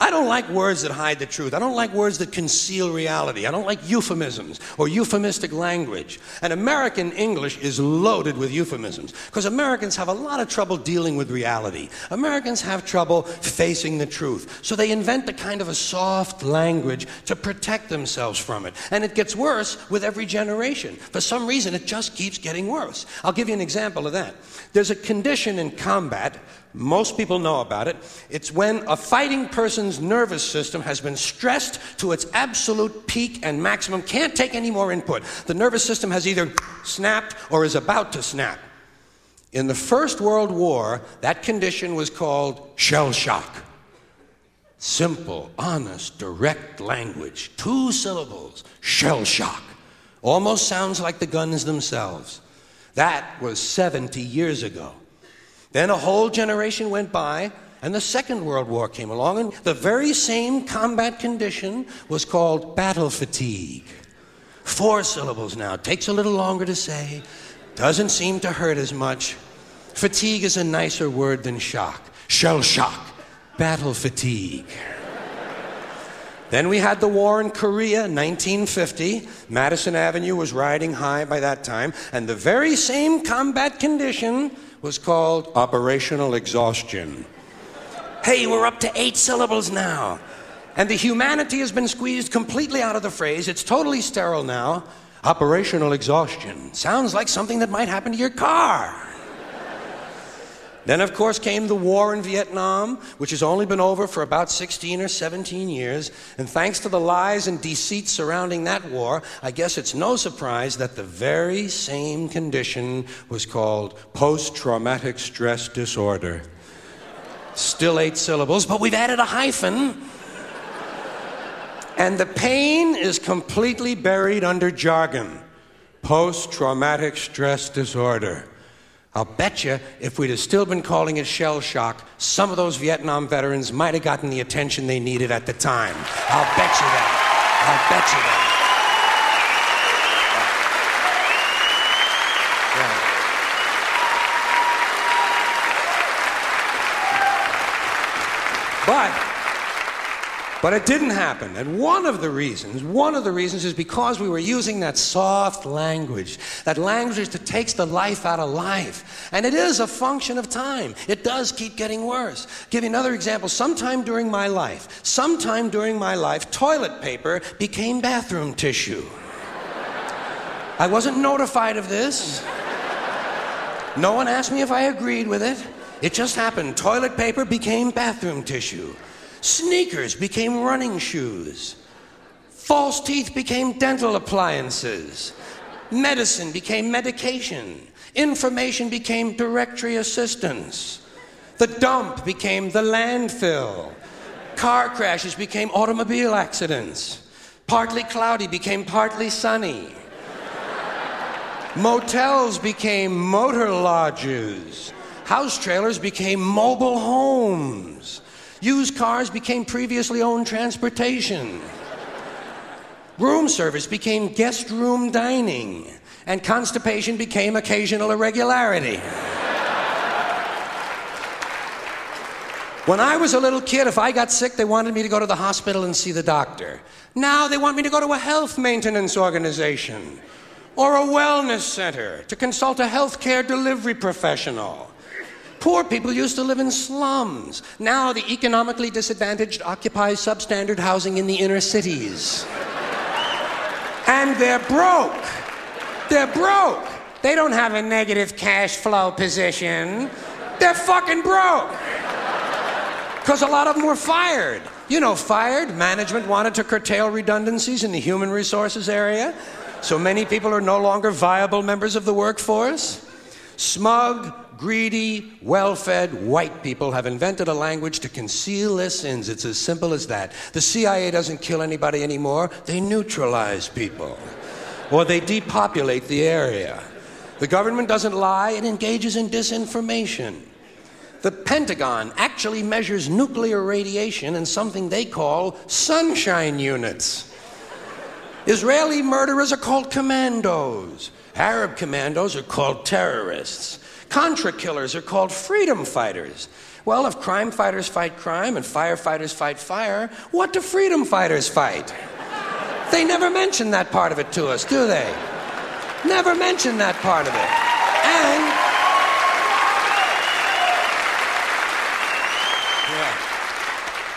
I don't like words that hide the truth. I don't like words that conceal reality. I don't like euphemisms or euphemistic language. And American English is loaded with euphemisms because Americans have a lot of trouble dealing with reality. Americans have trouble facing the truth. So they invent a kind of a soft language to protect themselves from it. And it gets worse with every generation. For some reason, it just keeps getting worse. I'll give you an example of that. There's a condition in combat. Most people know about it. It's when a fighting person's nervous system has been stressed to its absolute peak and maximum, can't take any more input. The nervous system has either snapped or is about to snap. In the First World War, that condition was called shell shock. Simple, honest, direct language. 2 syllables. Shell shock. Almost sounds like the guns themselves. That was 70 years ago. Then a whole generation went by, and the Second World War came along, and the very same combat condition was called battle fatigue. 4 syllables now. Takes a little longer to say. Doesn't seem to hurt as much. Fatigue is a nicer word than shock. Shell shock. Battle fatigue. Then we had the war in Korea, 1950. Madison Avenue was riding high by that time, and the very same combat condition was called operational exhaustion. Hey, we're up to 8 syllables now. And the humanity has been squeezed completely out of the phrase. It's totally sterile now. Operational exhaustion. Sounds like something that might happen to your car. Then, of course, came the war in Vietnam, which has only been over for about 16 or 17 years. And thanks to the lies and deceit surrounding that war, I guess it's no surprise that the very same condition was called post-traumatic stress disorder. Still 8 syllables, but we've added a hyphen. And the pain is completely buried under jargon. Post-traumatic stress disorder. I'll bet you if we'd have still been calling it shell shock, some of those Vietnam veterans might have gotten the attention they needed at the time. I'll bet you that. I'll bet you that. But it didn't happen. And one of the reasons is because we were using that soft language, that language that takes the life out of life. And it is a function of time. It does keep getting worse. Give you another example. Sometime during my life, toilet paper became bathroom tissue. I wasn't notified of this. No one asked me if I agreed with it. It just happened. Toilet paper became bathroom tissue. Sneakers became running shoes. False teeth became dental appliances. Medicine became medication. Information became directory assistance. The dump became the landfill. Car crashes became automobile accidents. Partly cloudy became partly sunny. Motels became motor lodges. House trailers became mobile homes. Used cars became previously owned transportation. Room service became guest room dining. And constipation became occasional irregularity. When I was a little kid, if I got sick, they wanted me to go to the hospital and see the doctor. Now they want me to go to a health maintenance organization or a wellness center to consult a healthcare delivery professional. Poor people used to live in slums. Now the economically disadvantaged occupy substandard housing in the inner cities. And they're broke. They're broke. They don't have a negative cash flow position. They're fucking broke. Because a lot of them were fired. You know, fired. Management wanted to curtail redundancies in the human resources area. So many people are no longer viable members of the workforce. Smug, greedy, well-fed white people have invented a language to conceal their sins. It's as simple as that. The CIA doesn't kill anybody anymore. They neutralize people. Or they depopulate the area. The government doesn't lie. It engages in disinformation. The Pentagon actually measures nuclear radiation in something they call sunshine units. Israeli murderers are called commandos. Arab commandos are called terrorists. Contra killers are called freedom fighters. Well, if crime fighters fight crime and firefighters fight fire, what do freedom fighters fight? They never mention that part of it to us, do they? Never mention that part of it.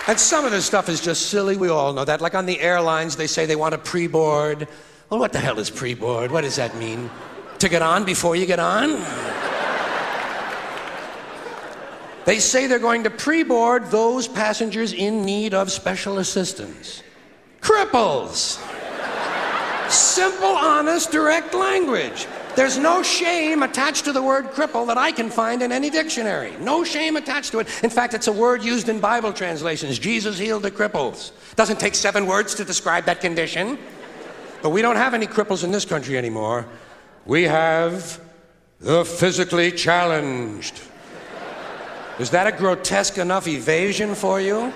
And some of this stuff is just silly. We all know that. Like on the airlines, they say they want a pre-board. Well, what the hell is pre-board? What does that mean? To get on before you get on? They say they're going to pre-board those passengers in need of special assistance. Cripples! Simple, honest, direct language. There's no shame attached to the word cripple that I can find in any dictionary. No shame attached to it. In fact, it's a word used in Bible translations. Jesus healed the cripples. Doesn't take 7 words to describe that condition. But we don't have any cripples in this country anymore. We have the physically challenged. Is that a grotesque enough evasion for you?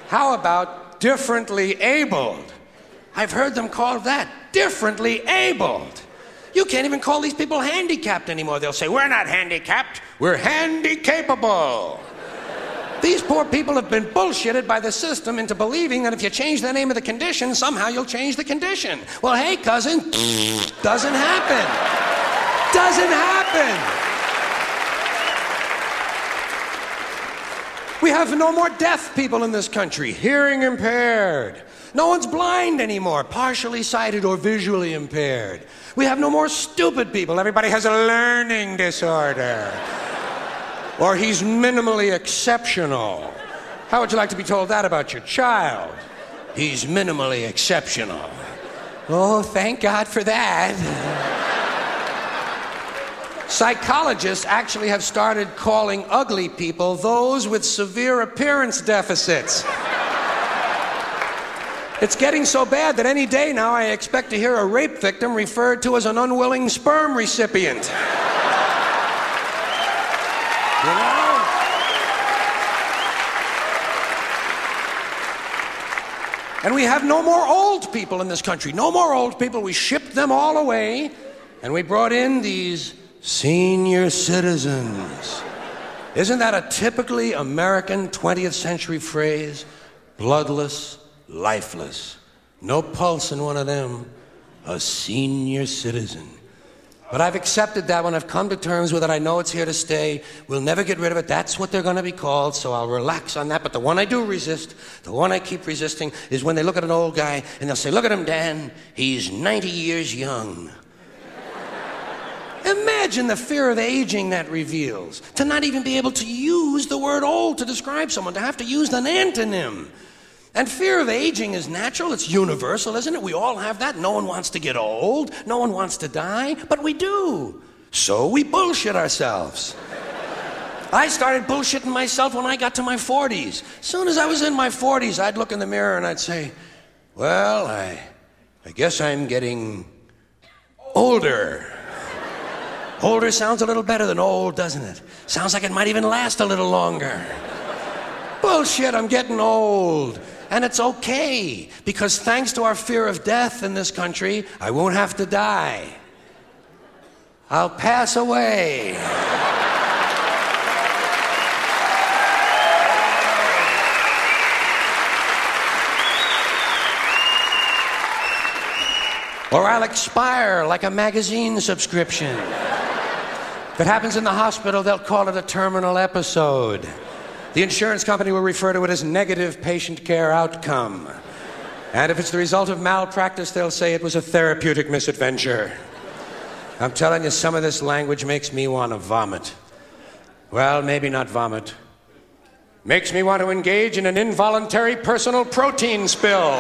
How about differently abled? I've heard them called that, differently abled. You can't even call these people handicapped anymore. They'll say, we're not handicapped, we're handy-capable. These poor people have been bullshitted by the system into believing that if you change the name of the condition, somehow you'll change the condition. Well, hey, cousin, doesn't happen. Doesn't happen. We have no more deaf people in this country, hearing impaired. No one's blind anymore, partially sighted or visually impaired. We have no more stupid people. Everybody has a learning disorder. Or he's minimally exceptional. How would you like to be told that about your child? He's minimally exceptional. Oh, thank God for that. Psychologists actually have started calling ugly people those with severe appearance deficits. It's getting so bad that any day now I expect to hear a rape victim referred to as an unwilling sperm recipient. You know? And we have no more old people in this country. No more old people. We shipped them all away, and we brought in these senior citizens. Isn't that a typically American 20th century phrase? Bloodless, lifeless. No pulse in one of them. A senior citizen. But I've accepted that one. I've come to terms with it. I know it's here to stay. We'll never get rid of it. That's what they're going to be called, so I'll relax on that. But the one I do resist, the one I keep resisting, is when they look at an old guy and they'll say, look at him, Dan. He's 90 years young. Imagine the fear of aging that reveals. To not even be able to use the word old to describe someone, to have to use an antonym. And fear of aging is natural, it's universal, isn't it? We all have that. No one wants to get old, no one wants to die, but we do. So we bullshit ourselves. I started bullshitting myself when I got to my 40s. As soon as I was in my 40s, I'd look in the mirror and I'd say, well, I guess I'm getting older. Older sounds a little better than old, doesn't it? Sounds like it might even last a little longer. Bullshit, I'm getting old. And it's okay, because thanks to our fear of death in this country, I won't have to die. I'll pass away. Or I'll expire like a magazine subscription. If it happens in the hospital, they'll call it a terminal episode. The insurance company will refer to it as negative patient care outcome. And if it's the result of malpractice, they'll say it was a therapeutic misadventure. I'm telling you, some of this language makes me want to vomit. Well, maybe not vomit. Makes me want to engage in an involuntary personal protein spill.